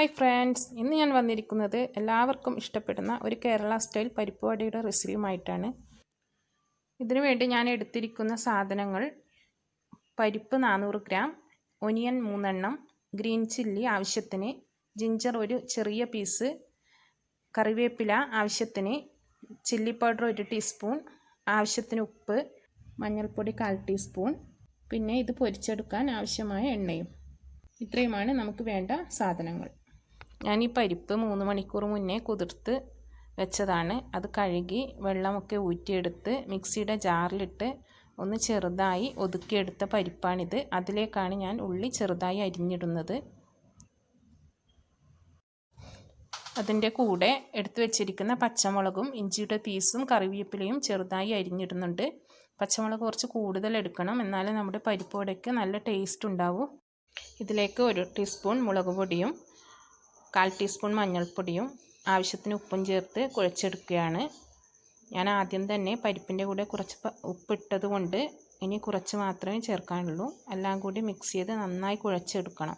Hi friends, ഇന്ന് ഞാൻ വന്നിരിക്കുന്നത് എല്ലാവർക്കും ഇഷ്ടപ്പെടുന്ന ഒരു കേരള സ്റ്റൈൽ പരിപ്പ് വടയുടെ റെസിപ്പിയുമായിട്ടാണ്. ഇതിനു വേണ്ടി ഞാൻ എടുത്തിരിക്കുന്ന സാധനങ്ങൾ: പരിപ്പ് 400 ഗ്രാം, ഒനിയൻ 3 എണ്ണം, ഗ്രീൻ ചില്ലി ആവശ്യത്തിന്, ജിഞ്ചർ ഒരു ചെറിയ പീസ്, കറിവേപ്പില ആവശ്യത്തിന്, ചില്ലി പൗഡർ 1 ടീസ്പൂൺ, ആവശ്യത്തിന് ഉപ്പ്, മഞ്ഞൾപ്പൊടി 1/4 ടീസ്പൂൺ, പിന്നെ ഇത് പൊരിച്ചെടുക്കാൻ ആവശ്യമായ എണ്ണയും. ഇത്രയുമാണ് നമുക്ക് വേണ്ട സാധനങ്ങൾ. ഞാൻ ഈ പരിപ്പ് 3 മണിക്കൂർ മുന്നേ കുതിർത്ത് വെച്ചതാണ്. അത് കഴുകി വെള്ളമൊക്കെ ഊറ്റിയെടുത്ത് മിക്സിയുടെ ജാറിലിട്ട് ഒന്ന് ചെറുതായി ഒതുക്കിയെടുത്ത പരിപ്പാണിത്. അതിലേക്കാണ് ഞാൻ ഉള്ളി ചെറുതായി അരിഞ്ഞിടുന്നത്. അതിൻ്റെ കൂടെ എടുത്തു വെച്ചിരിക്കുന്ന പച്ചമുളകും ഇഞ്ചിയുടെ പീസും കറിവേപ്പിലയും ചെറുതായി അരിഞ്ഞിടുന്നുണ്ട്. പച്ചമുളക് കുറച്ച് കൂടുതൽ എടുക്കണം, എന്നാലേ നമ്മുടെ പരിപ്പ് വടയ്ക്ക് നല്ല ടേസ്റ്റ് ഉണ്ടാവൂ. ഇതിലേക്ക് 1 ടീസ്പൂൺ മുളക് പൊടിയും 1/4 ടീസ്പൂൺ മഞ്ഞൾപ്പൊടിയും ആവശ്യത്തിന് ഉപ്പും ചേർത്ത് കുഴച്ചെടുക്കുകയാണ്. ഞാൻ ആദ്യം തന്നെ പരിപ്പിൻ്റെ കൂടെ കുറച്ച് ഉപ്പിട്ടത് കൊണ്ട് ഇനി കുറച്ച് മാത്രമേ ചേർക്കാനുള്ളൂ. എല്ലാം കൂടി മിക്സ് ചെയ്ത് നന്നായി കുഴച്ചെടുക്കണം.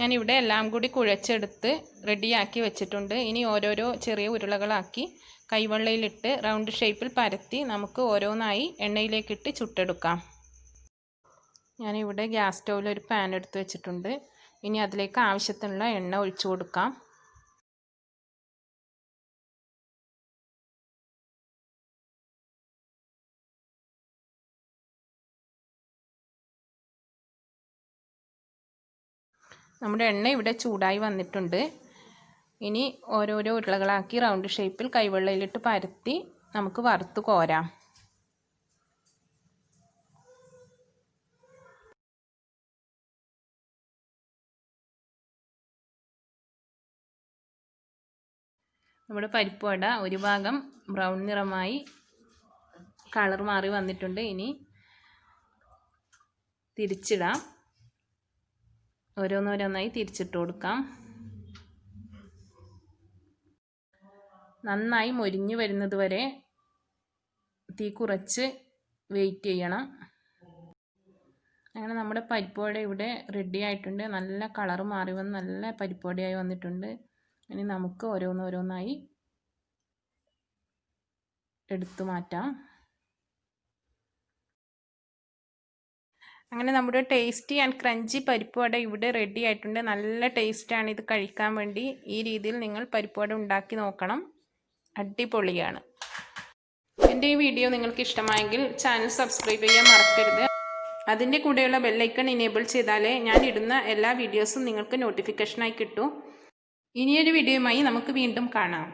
ഞാനിവിടെ എല്ലാം കൂടി കുഴച്ചെടുത്ത് റെഡിയാക്കി വെച്ചിട്ടുണ്ട്. ഇനി ഓരോരോ ചെറിയ ഉരുളകളാക്കി കൈവെള്ളയിലിട്ട് റൗണ്ട് ഷേപ്പിൽ പരത്തി നമുക്ക് ഓരോന്നായി എണ്ണയിലേക്കിട്ട് ചുട്ടെടുക്കാം. ഞാനിവിടെ ഗ്യാസ് സ്റ്റൗവിൽ ഒരു പാൻ എടുത്ത് വെച്ചിട്ടുണ്ട്. ഇനി അതിലേക്ക് ആവശ്യത്തിനുള്ള എണ്ണ ഒഴിച്ചു കൊടുക്കാം. നമ്മുടെ എണ്ണ ഇവിടെ ചൂടായി വന്നിട്ടുണ്ട്. ഇനി ഓരോരോ ഉരുളകളാക്കി റൗണ്ട് ഷേപ്പിൽ കൈവെള്ളയിലിട്ട് പരത്തി നമുക്ക് വറുത്ത് കോരാം. നമ്മുടെ പരിപ്പ് വട ഒരു ഭാഗം ബ്രൗൺ നിറമായി കളർ മാറി വന്നിട്ടുണ്ട്. ഇനി തിരിച്ചിടാം. ഓരോന്നോരോന്നായി തിരിച്ചിട്ട് കൊടുക്കാം. നന്നായി മൊരിഞ്ഞു വരുന്നത് വരെ തീ കുറച്ച് വെയിറ്റ് ചെയ്യണം. അങ്ങനെ നമ്മുടെ പരിപ്പ് വട ഇവിടെ റെഡി ആയിട്ടുണ്ട്. നല്ല കളർ മാറി വന്ന് നല്ല പരിപ്പ് വടയായി വന്നിട്ടുണ്ട്. ഇനി നമുക്ക് ഓരോന്നോരോന്നായി എടുത്തു മാറ്റാം. അങ്ങനെ നമ്മുടെ ടേസ്റ്റി ആൻഡ് ക്രഞ്ചി പരിപ്പ് വട ഇവിടെ റെഡി ആയിട്ടുണ്ട്. നല്ല ടേസ്റ്റാണ് ഇത് കഴിക്കാൻ വേണ്ടി. ഈ രീതിയിൽ നിങ്ങൾ പരിപ്പ് വട ഉണ്ടാക്കി നോക്കണം. അടിപൊളിയാണ്. എൻ്റെ ഈ വീഡിയോ നിങ്ങൾക്ക് ഇഷ്ടമായെങ്കിൽ ചാനൽ സബ്സ്ക്രൈബ് ചെയ്യാൻ മറക്കരുത്. അതിൻ്റെ കൂടെയുള്ള ബെല്ലൈക്കൺ എനേബിൾ ചെയ്താലേ ഞാൻ ഇടുന്ന എല്ലാ വീഡിയോസും നിങ്ങൾക്ക് നോട്ടിഫിക്കേഷനായി കിട്ടും. ഇനിയൊരു വീഡിയോയുമായി നമുക്ക് വീണ്ടും കാണാം.